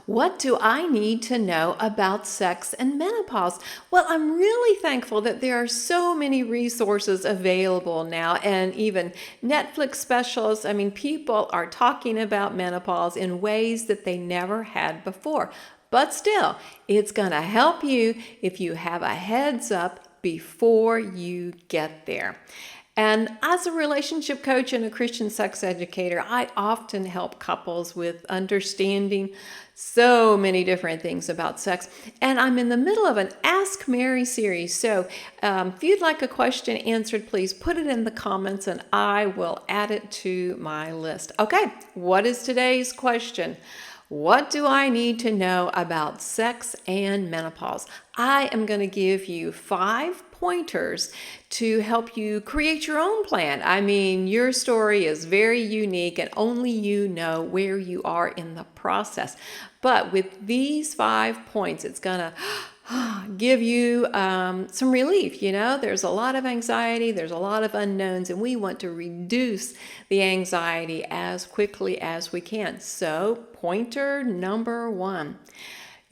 What do I need to know about sex and menopause? Well, I'm really thankful that there are so many resources available now, and even Netflix specials. I mean, people are talking about menopause in ways that they never had before. But still, it's going to help you if you have a heads up before you get there. And as a relationship coach and a Christian sex educator, I often help couples with understanding so many different things about sex. And I'm in the middle of an Ask Mary series. So if you'd like a question answered, please put it in the comments and I will add it to my list. Okay, what is today's question? What do I need to know about sex and menopause? I am going to give you 5 pointers to help you create your own plan. I mean, your story is very unique and only you know where you are in the process. But with these 5 points, it's going to give you some relief. You know, there's a lot of anxiety, there's a lot of unknowns, and we want to reduce the anxiety as quickly as we can. So, pointer number 1.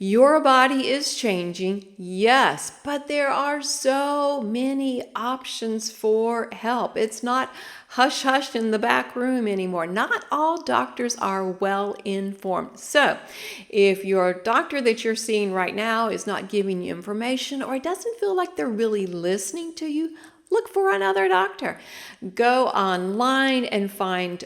Your body is changing, yes, but there are so many options for help. It's not hush hush in the back room anymore. Not all doctors are well informed. So, if your doctor that you're seeing right now is not giving you information or it doesn't feel like they're really listening to you, look for another doctor. Go online and find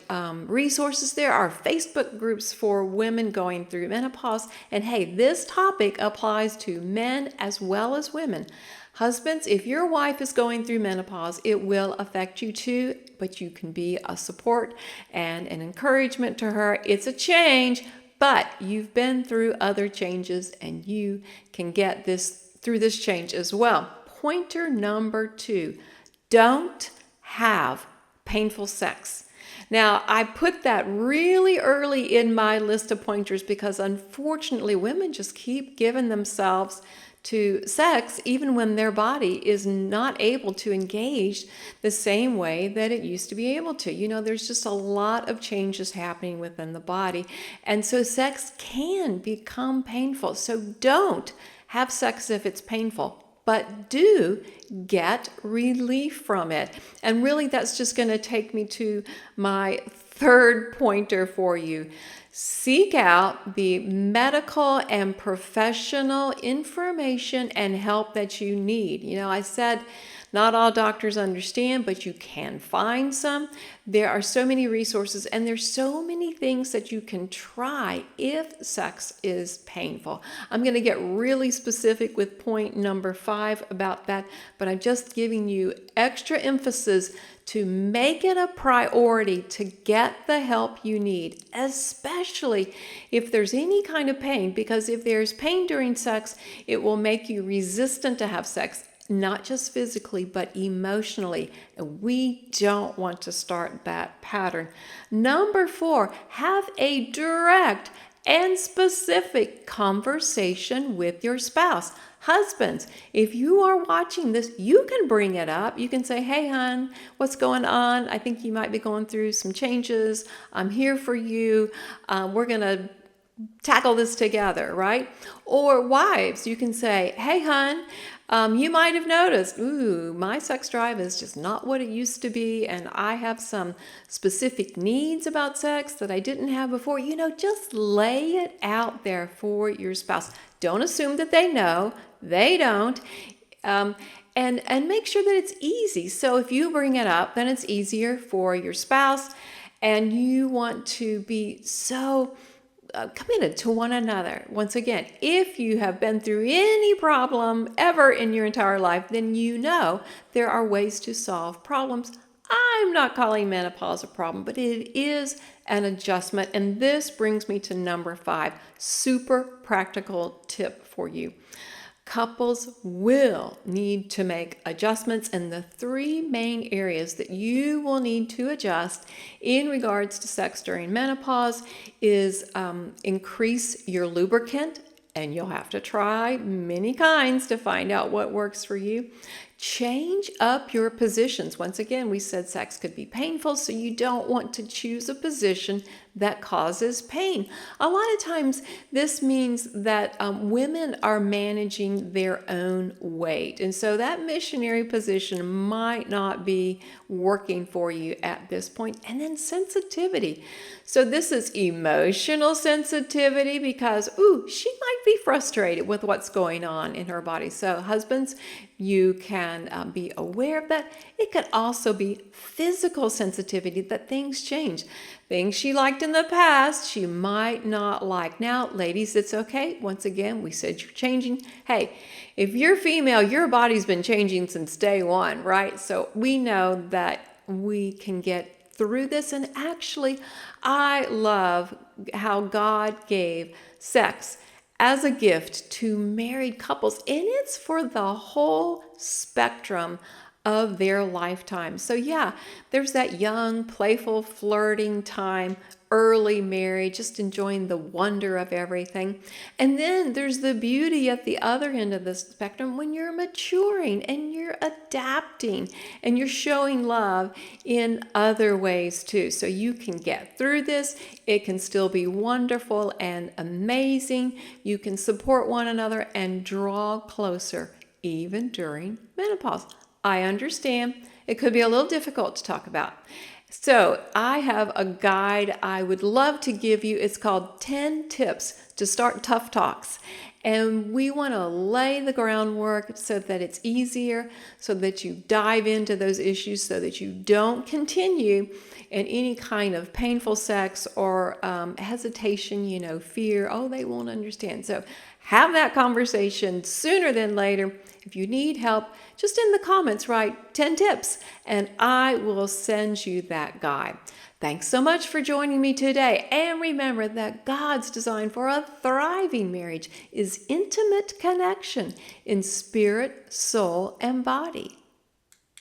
resources. There are Facebook groups for women going through menopause. And hey, this topic applies to men as well as women. Husbands, if your wife is going through menopause, it will affect you too, but you can be a support and an encouragement to her. It's a change, but you've been through other changes and you can get through this change as well. Pointer number 2. Don't have painful sex. Now, I put that really early in my list of pointers because unfortunately women just keep giving themselves to sex even when their body is not able to engage the same way that it used to be able to. You know, there's just a lot of changes happening within the body. And so sex can become painful. So don't have sex if it's painful, but do get relief from it. And really, that's just going to take me to my 3rd pointer for you. Seek out the medical and professional information and help that you need. You know, I said not all doctors understand, but you can find some. There are so many resources and there's so many things that you can try if sex is painful. I'm going to get really specific with point number 5 about that, but I'm just giving you extra emphasis to make it a priority to get the help you need, especially if there's any kind of pain, because if there's pain during sex, it will make you resistant to have sex. Not just physically, but emotionally. And we don't want to start that pattern. Number 4, have a direct and specific conversation with your spouse. Husbands, if you are watching this, you can bring it up. You can say, hey, hon, what's going on? I think you might be going through some changes. I'm here for you. We're going to tackle this together, right? Or wives, you can say, hey, hon, you might have noticed, my sex drive is just not what it used to be, and I have some specific needs about sex that I didn't have before. You know, just lay it out there for your spouse. Don't assume that they know. They don't. And make sure that it's easy. So if you bring it up, then it's easier for your spouse, and you want to be so committed to one another. Once again, if you have been through any problem ever in your entire life, then you know there are ways to solve problems. I'm not calling menopause a problem, but it is an adjustment. And this brings me to number 5, super practical tip for you. Couples will need to make adjustments, and the 3 main areas that you will need to adjust in regards to sex during menopause is increase your lubricant, and you'll have to try many kinds to find out what works for you. Change up your positions. Once again, we said sex could be painful, so you don't want to choose a position that causes pain. A lot of times, this means that women are managing their own weight. And so that missionary position might not be working for you at this point. And then sensitivity. So this is emotional sensitivity because, she might be frustrated with what's going on in her body. So husbands, you can be aware of that. It could also be physical sensitivity, that things change. Things she liked in the past, she might not like now. Ladies, it's okay. Once again, we said you're changing. Hey, if you're female, your body's been changing since day one, right? So we know that we can get through this. And actually, I love how God gave sex as a gift to married couples, and it's for the whole spectrum of their lifetime. So yeah, there's that young, playful, flirting time, early marriage, just enjoying the wonder of everything. And then there's the beauty at the other end of the spectrum when you're maturing and you're adapting and you're showing love in other ways too. So you can get through this. It can still be wonderful and amazing. You can support one another and draw closer even during menopause. I understand it could be a little difficult to talk about. So I have a guide I would love to give you. It's called 10 Tips to Start Tough Talks. And we want to lay the groundwork so that it's easier, so that you dive into those issues, so that you don't continue in any kind of painful sex or hesitation, fear. Oh, they won't understand. So have that conversation sooner than later. If you need help, just in the comments write 10 tips and I will send you that guide. Thanks so much for joining me today. And remember that God's design for a thriving marriage is intimate connection in spirit, soul, and body.